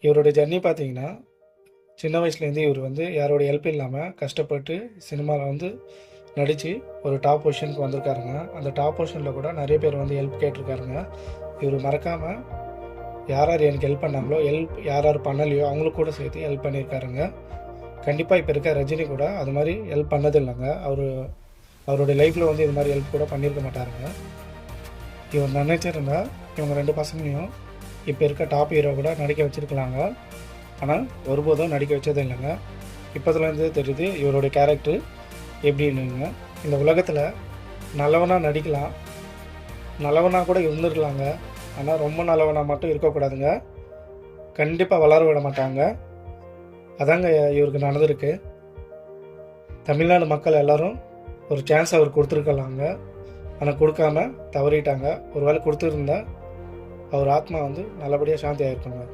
இவருடைய ஜர்னி பார்த்தீங்கன்னா, சின்ன வயசுலேருந்து இவர் வந்து யாரோட ஹெல்ப் இல்லாமல் கஷ்டப்பட்டு சினிமாவில் வந்து நடித்து ஒரு டாப் பொசிஷனுக்கு வந்திருக்காருங்க. அந்த டாப் பொசிஷனில் கூட நிறைய பேர் வந்து ஹெல்ப் கேட்டிருக்காருங்க. இவர் மறக்காமல் யார் யார் எனக்கு ஹெல்ப் பண்ணாங்களோ, யார் யார் பண்ணலையோ அவங்களுக்கு கூட சேர்த்து ஹெல்ப் பண்ணியிருக்காருங்க. கண்டிப்பாக இப்போ இருக்க ரஜினி கூட அது மாதிரி ஹெல்ப் பண்ணது இல்லைங்க. அவருடைய லைஃப்பில் வந்து இது மாதிரி ஹெல்ப் கூட பண்ணியிருக்க மாட்டாருங்க. இவர் நினைச்சிருந்தா இவங்க 2 பசங்களையும் இப்போ இருக்க டாப் ஹீரோ கூட நடிக்க வச்சுருக்கலாங்க. ஆனால் ஒருபோதும் நடிக்க வச்சது இல்லைங்க. இப்போதுலேருந்து தெரியுது இவருடைய கேரக்டர் எப்படின்னுங்க. இந்த உலகத்தில் நல்லவனாக நடிக்கலாம், நல்லவனாக கூட இருந்துருக்கலாங்க. ஆனால் ரொம்ப நல்லவனாக மட்டும் இருக்கக்கூடாதுங்க. கண்டிப்பாக வளர விட மாட்டாங்க. அதாங்க இவருக்கு நடந்திருக்கு. தமிழ்நாடு மக்கள் எல்லோரும் ஒரு சான்ஸ் அவர் கொடுத்துருக்கலாங்க. ஆனால் கொடுக்காம தவறிட்டாங்க. ஒரு வேளை கொடுத்துருந்தா அவர் ஆத்மா வந்து நல்லபடியாக சாந்தி ஆகிருக்குங்க.